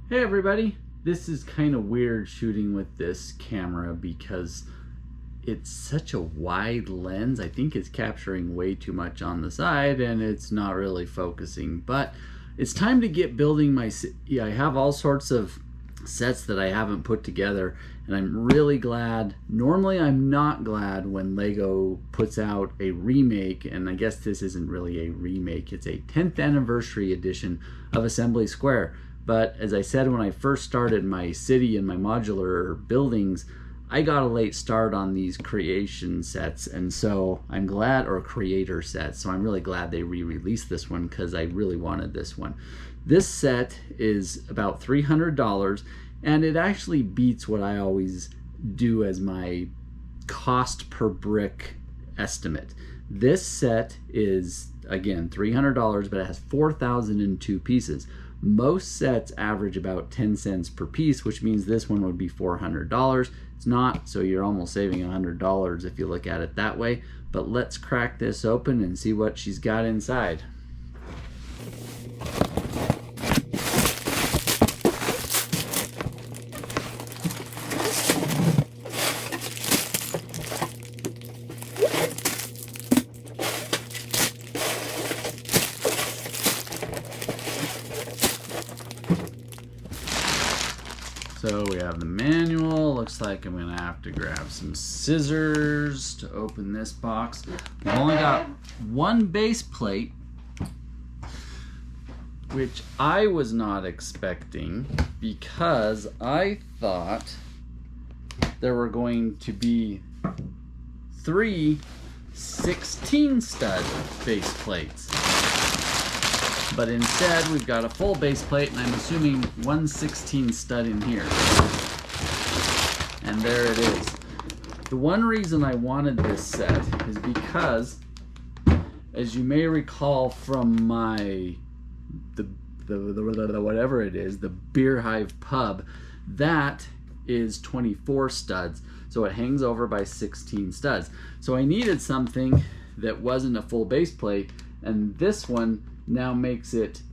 Hey everybody, this is kind of weird shooting with this camera because it's such a wide lens. I think it's capturing way too much on the side and it's not really focusing, but it's time to get building my city. I have all sorts of sets that I haven't put together and I'm really glad. Normally I'm not glad when Lego puts out a remake, and I guess this isn't really a remake, it's a 10th anniversary edition of Assembly Square. But as I said when I first started my city and my modular buildings, I got a late start on these creation sets, and so I'm glad, or creator sets, so I'm really glad they re-released this one because I really wanted this one. This set is about $300 and it actually beats what I always do as my cost per brick estimate. This set is, again, $300, but it has 4,002 pieces. Most sets average about 10 cents per piece, which means this one would be $400. It's not, so you're almost saving $100 if you look at it that way. But let's crack this open and see what she's got inside. So we have the manual. Looks like I'm gonna have to grab some scissors to open this box. We've only got one base plate, which I was not expecting because I thought there were going to be 3 16 stud base plates. But instead we've got a full base plate, and I'm assuming 1 16 stud in here. And there it is. The one reason I wanted this set is because, as you may recall from my whatever it is, the Beer Hive pub, that is 24 studs, so it hangs over by 16 studs. So I needed something that wasn't a full base plate, and this one now makes it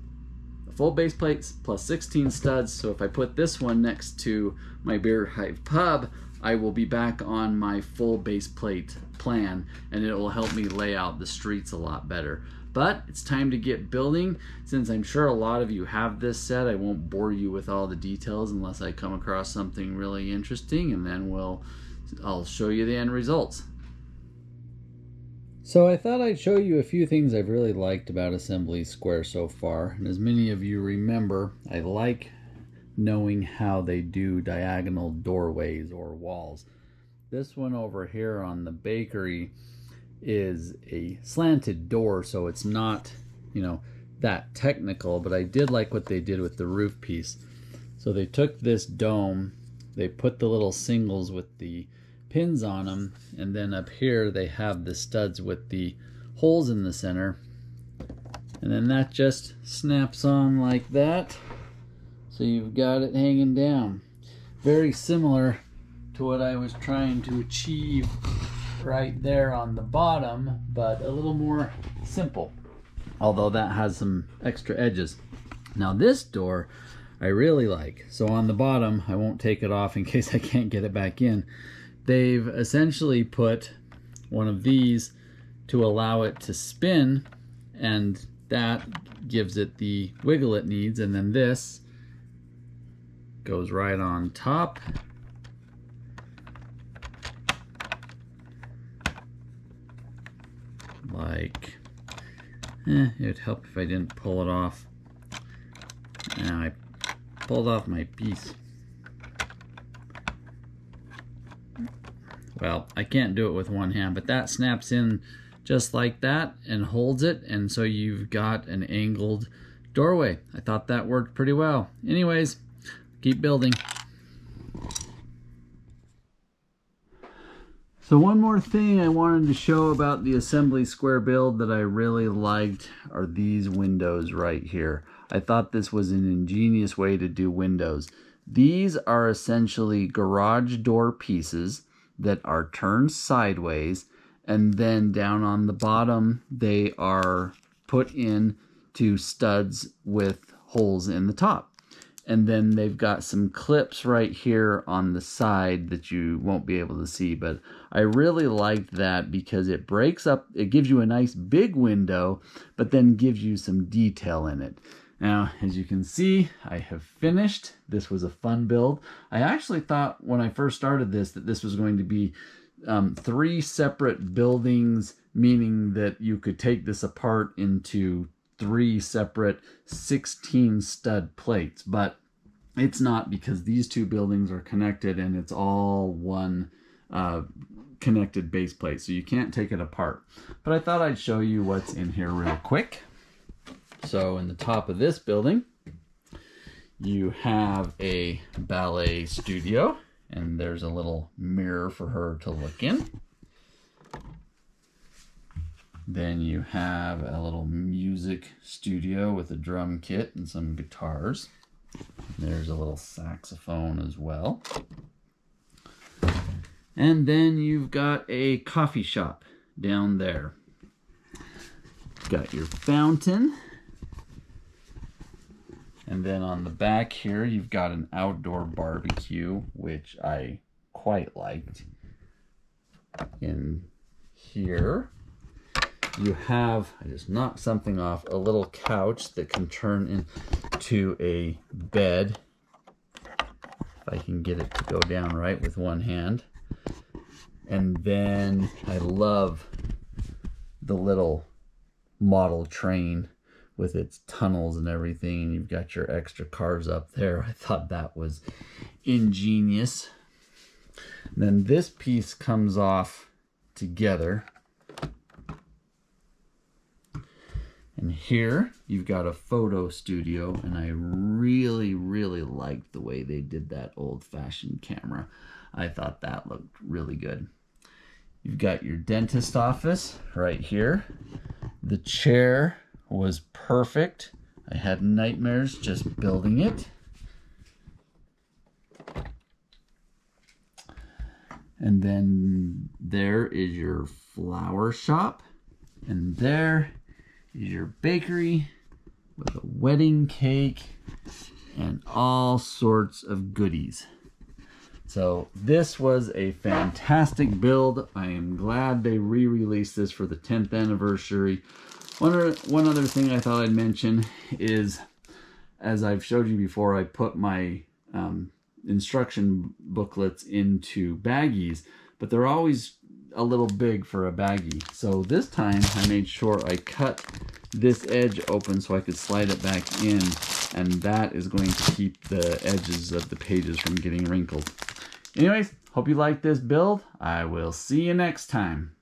a full base plate plus 16 studs. So if I put this one next to my Beer Hive pub, I will be back on my full base plate plan, and it will help me lay out the streets a lot better. But it's time to get building. Since I'm sure a lot of you have this set, I won't bore you with all the details unless I come across something really interesting, and then I'll show you the end results. So I thought I'd show you a few things I've really liked about Assembly Square so far. And as many of you remember, I like knowing how they do diagonal doorways or walls. This one over here on the bakery is a slanted door, so it's not, that technical, but I did like what they did with the roof piece. So they took this dome, they put the little singles with the pins on them, and then up here they have the studs with the holes in the center, and then that just snaps on like that, so you've got it hanging down. Very similar to what I was trying to achieve right there on the bottom, but a little more simple, although that has some extra edges. Now this door I really like. So on the bottom, I won't take it off in case I can't get it back in, they've essentially put one of these to allow it to spin, and that gives it the wiggle it needs, and then this goes right on top. Like, it would help if I didn't pull it off. Now I pulled off my piece. Well, I can't do it with one hand, but that snaps in just like that and holds it, and so you've got an angled doorway. I thought that worked pretty well. Anyways, keep building. So one more thing I wanted to show about the Assembly Square build that I really liked are these windows right here. I thought this was an ingenious way to do windows. These are essentially garage door pieces that are turned sideways, and then down on the bottom they are put in to studs with holes in the top. And then they've got some clips right here on the side that you won't be able to see. But I really liked that because it breaks up, it gives you a nice big window, but then gives you some detail in it. Now, as you can see, I have finished. This was a fun build. I actually thought when I first started this that this was going to be 3 separate buildings, meaning that you could take this apart into 3 separate 16 stud plates, but it's not, because these 2 buildings are connected and it's all one connected base plate, so you can't take it apart. But I thought I'd show you what's in here real quick. So in the top of this building, you have a ballet studio, and there's a little mirror for her to look in. Then you have a little music studio with a drum kit and some guitars. There's a little saxophone as well. And then you've got a coffee shop down there. Got your fountain. And then on the back here, you've got an outdoor barbecue, which I quite liked. In here, you have, I just knocked something off, a little couch that can turn into a bed. If I can get it to go down right with one hand. And then I love the little model train with its tunnels and everything, and you've got your extra cars up there. I thought that was ingenious. And then this piece comes off together. And here you've got a photo studio, and I really, really liked the way they did that old-fashioned camera. I thought that looked really good. You've got your dentist office right here. The chair was perfect. I had nightmares just building it. And then there is your flower shop. And there is your bakery with a wedding cake and all sorts of goodies. So this was a fantastic build. I am glad they re-released this for the 10th anniversary. One other thing I thought I'd mention is, as I've showed you before, I put my instruction booklets into baggies, but they're always a little big for a baggie. So this time I made sure I cut this edge open so I could slide it back in, and that is going to keep the edges of the pages from getting wrinkled. Anyways, hope you like this build. I will see you next time.